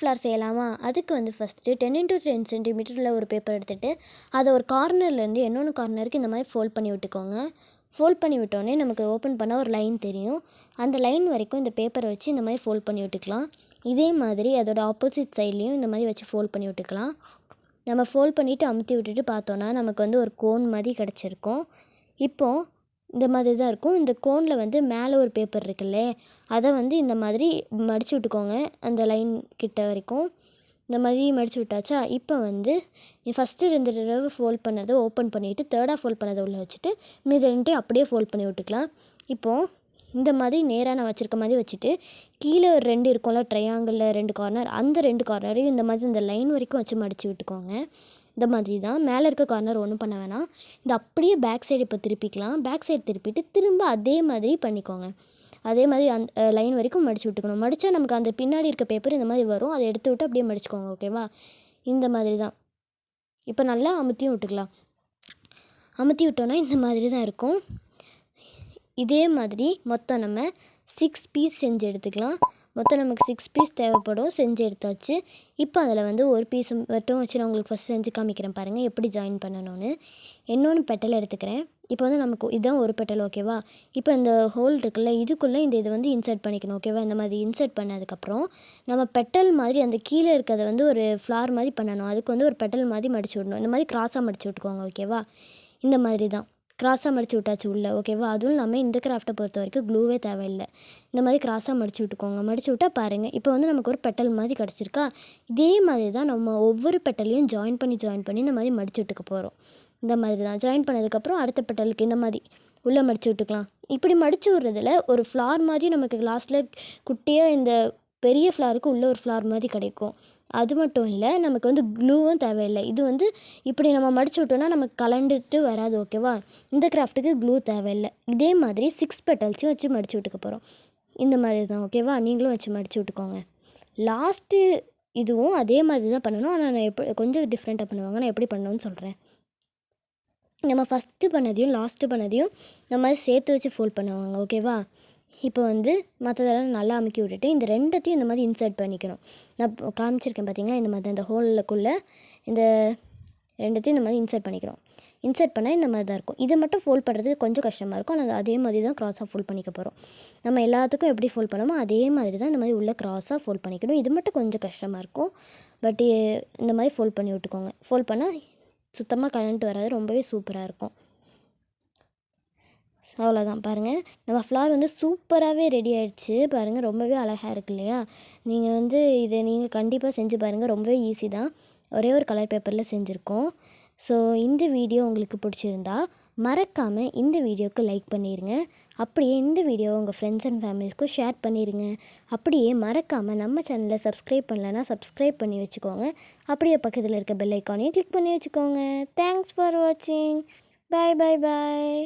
Flower செய்யலாமா? அதுக்கு வந்து ஃபஸ்ட்டு 10x10 சென்டிமீட்டரில் ஒரு பேப்பர் எடுத்துகிட்டு அதை ஒரு கார்னர்லேருந்து இன்னொன்று கார்னருக்கு இந்த மாதிரி ஃபோல்ட் பண்ணி விட்டுக்கோங்க. ஃபோல்ட் பண்ணி விட்டோடனே நமக்கு ஓப்பன் பண்ணால் ஒரு லைன் தெரியும். அந்த லைன் வரைக்கும் இந்த பேப்பரை வச்சு இந்த மாதிரி ஃபோல்ட் பண்ணி விட்டுக்கலாம். இதே மாதிரி அதோட ஆப்போசிட் சைட்லேயும் இந்த மாதிரி வச்சு ஃபோல்ட் பண்ணி விட்டுக்கலாம். நம்ம ஃபோல்ட் பண்ணிவிட்டு அமுத்தி விட்டுட்டு பார்த்தோன்னா நமக்கு வந்து ஒரு கோன் மாதிரி கிடச்சிருக்கும். இப்போது இந்த மாதிரி தான் இருக்கும். இந்த கோனில் வந்து மேலே ஒரு பேப்பர் இருக்குல்ல, அதை வந்து இந்த மாதிரி மடித்து விட்டுக்கோங்க. அந்த லைன் கிட்ட வரைக்கும் இந்த மாதிரி மடித்து விட்டாச்சா? இப்போ வந்து ஃபஸ்ட்டு 2 தடவை ஃபோல்ட் பண்ணதை ஓப்பன் பண்ணிவிட்டு தேர்டாக ஃபோல்ட் பண்ணதை உள்ளே வச்சுட்டு மீதி 2டையும் அப்படியே ஃபோல்ட் பண்ணி விட்டுக்கலாம். இப்போது இந்த மாதிரி நேராக நான் வச்சுருக்க மாதிரி வச்சுட்டு கீழே ஒரு 2 இருக்கும்ல ட்ரையாங்கிளில் 2 கார்னர், அந்த 2 கார்னரையும் இந்த மாதிரி இந்த லைன் வரைக்கும் வச்சு மடித்து விட்டுக்கோங்க. இந்த மாதிரி தான். மேலே இருக்க கார்னர் ஒன்றும் பண்ண வேணாம். இந்த அப்படியே பேக் சைடு இப்போ திருப்பிக்கலாம். பேக் சைடு திருப்பிட்டு திரும்ப அதே மாதிரி பண்ணிக்கோங்க. அதே மாதிரி அந்த லைன் வரைக்கும் மடித்து விட்டுக்கணும். மடித்தா நமக்கு அந்த பின்னாடி இருக்க பேப்பர் இந்த மாதிரி வரும். அதை எடுத்து விட்டு அப்படியே மடிச்சுக்கோங்க. ஓகேவா? இந்த மாதிரி தான். இப்போ நல்லா அமுத்தியும் விட்டுக்கலாம். அமுத்தி விட்டோன்னா இந்த மாதிரி தான் இருக்கும். இதே மாதிரி மொத்தம் நம்ம 6 பீஸ் செஞ்சு எடுத்துக்கலாம். மொத்தம் நமக்கு 6 பீஸ் தேவைப்படும். செஞ்சு எடுத்தாச்சு. இப்போ அதில் வந்து ஒரு பீஸ் மட்டும் வச்சு நான் உங்களுக்கு ஃபஸ்ட் செஞ்சு காமிக்கிறேன் பாருங்கள் எப்படி ஜாயின் பண்ணணும்னு. இன்னொன்று பெட்டல் எடுத்துக்கிறேன். இப்போ வந்து நமக்கு இதுதான் ஒரு பெட்டல். ஓகேவா? இப்போ இந்த ஹோல் இருக்குல்ல, இதுக்குள்ளே இந்த இதை வந்து இன்சர்ட் பண்ணிக்கணும். ஓகேவா? இந்த மாதிரி இன்சர்ட் பண்ணதுக்கப்புறம் நம்ம பெட்டல் மாதிரி அந்த கீழே இருக்கிறத வந்து ஒரு ஃப்ளார் மாதிரி பண்ணணும். அதுக்கு வந்து ஒரு பெட்டல் மாதிரி மடிச்சு விடணும். இந்த மாதிரி கிராஸாக மடிச்சு விட்டுக்கோங்க. ஓகேவா? இந்த மாதிரி தான் கிராஸாக மடித்து விட்டாச்சு உள்ளே. ஓகேவா? அதுவும் இல்லாமல் இந்த கிராஃப்ட்டை பொறுத்த வரைக்கும் க்ளூவே தேவையில்லை. இந்த மாதிரி கிராஸாக மடித்து விட்டுக்கோங்க. மடித்து விட்டால் பாருங்கள், இப்போ வந்து நமக்கு ஒரு பெட்டல் மாதிரி கிடச்சிருக்கா? இதே மாதிரி தான் நம்ம ஒவ்வொரு பெட்டலையும் ஜாயின் பண்ணி இந்த மாதிரி மடித்து விட்டுக்க போகிறோம். இந்த மாதிரி தான் ஜாயின் பண்ணதுக்கப்புறம் அடுத்த பெட்டலுக்கு இந்த மாதிரி உள்ளே மடித்து விட்டுக்கலாம். இப்படி மடித்து விட்றதுல ஒரு ஃப்ளார் மாதிரி நமக்கு லாஸ்ட்டில் குட்டியாக இந்த பெரிய ஃப்ளாருக்கு உள்ளே ஒரு ஃப்ளார் மாதிரி கிடைக்கும். அது மட்டும் இல்லை, நமக்கு வந்து க்ளூவும் தேவையில்லை. இது வந்து இப்படி நம்ம மடித்து விட்டோன்னா நமக்கு கலண்டுட்டு வராது. ஓகேவா? இந்த கிராஃப்ட்டுக்கு க்ளூ தேவையில்லை. இதே மாதிரி 6 பெட்டல்ஸையும் வச்சு மடித்து விட்டுக்க போகிறோம். இந்த மாதிரி தான். ஓகேவா? நீங்களும் வச்சு மடித்து விட்டுக்கோங்க. லாஸ்ட்டு இதுவும் அதே மாதிரி தான் பண்ணணும். ஆனால் நான் எப்படி கொஞ்சம் டிஃப்ரெண்ட்டாக பண்ணுவாங்க. நான் எப்படி பண்ணணும்னு சொல்கிறேன். நம்ம ஃபஸ்ட்டு பண்ணதையும் லாஸ்ட்டு பண்ணதையும் இந்த மாதிரி சேர்த்து வச்சு ஃபோல்ட் பண்ணுவாங்க. ஓகேவா? இப்போ வந்து மற்றதெல்லாம் நல்லா அமுக்கி விட்டுட்டு இந்த 2த்தையும் இந்த மாதிரி இன்சர்ட் பண்ணிக்கணும். நான் காமிச்சிருக்கேன் பார்த்தீங்களா? இந்த மாதிரி இந்த ஹோலுக்குள்ளே இந்த 2த்தையும் இந்த மாதிரி இன்சர்ட் பண்ணிக்கிறோம். இன்சர்ட் பண்ணால் இந்த மாதிரி தான் இருக்கும். இதை மட்டும் ஃபோல்ட் பண்ணுறது கொஞ்சம் கஷ்டமாக இருக்கும். ஆனால் அதே மாதிரி தான் க்ராஸாக ஃபோல்ட் பண்ணிக்க போகிறோம். நம்ம எல்லாத்துக்கும் எப்படி ஃபோல்ட் பண்ணோமோ அதே மாதிரி தான் இந்த மாதிரி உள்ள க்ராஸாக ஃபோல்ட் பண்ணிக்கணும். இது மட்டும் கொஞ்சம் கஷ்டமாக இருக்கும். பட் இந்த மாதிரி ஃபோல்ட் பண்ணி விட்டுக்கோங்க. ஃபோல்ட் பண்ணால் சுத்தமாக கலந்துட்டு வராது. ரொம்பவே சூப்பராக இருக்கும். அவ்வளோதான். பாருங்கள், நம்ம ஃப்ளார் வந்து சூப்பராகவே ரெடி ஆகிடுச்சு. பாருங்கள், ரொம்பவே அழகாக இருக்கு இல்லையா? நீங்கள் வந்து இதை நீங்கள் கண்டிப்பாக செஞ்சு பாருங்கள். ரொம்பவே ஈஸி தான். ஒரே ஒரு கலர் பேப்பரில் செஞ்சுருக்கோம். ஸோ இந்த வீடியோ உங்களுக்கு பிடிச்சிருந்தா மறக்காமல் இந்த வீடியோவுக்கு லைக் பண்ணிடுங்க. அப்படியே இந்த வீடியோவை உங்கள் ஃப்ரெண்ட்ஸ் அண்ட் ஃபேமிலிஸ்க்கும் ஷேர் பண்ணிடுங்க. அப்படியே மறக்காமல் நம்ம சேனலை சப்ஸ்கிரைப் பண்ணலைன்னா சப்ஸ்கிரைப் பண்ணி வச்சுக்கோங்க. அப்படியே பக்கத்தில் இருக்க பெல் ஐக்கானையும் கிளிக் பண்ணி வச்சுக்கோங்க. தேங்க்ஸ் ஃபார் வாட்சிங். பாய் பாய் பாய்.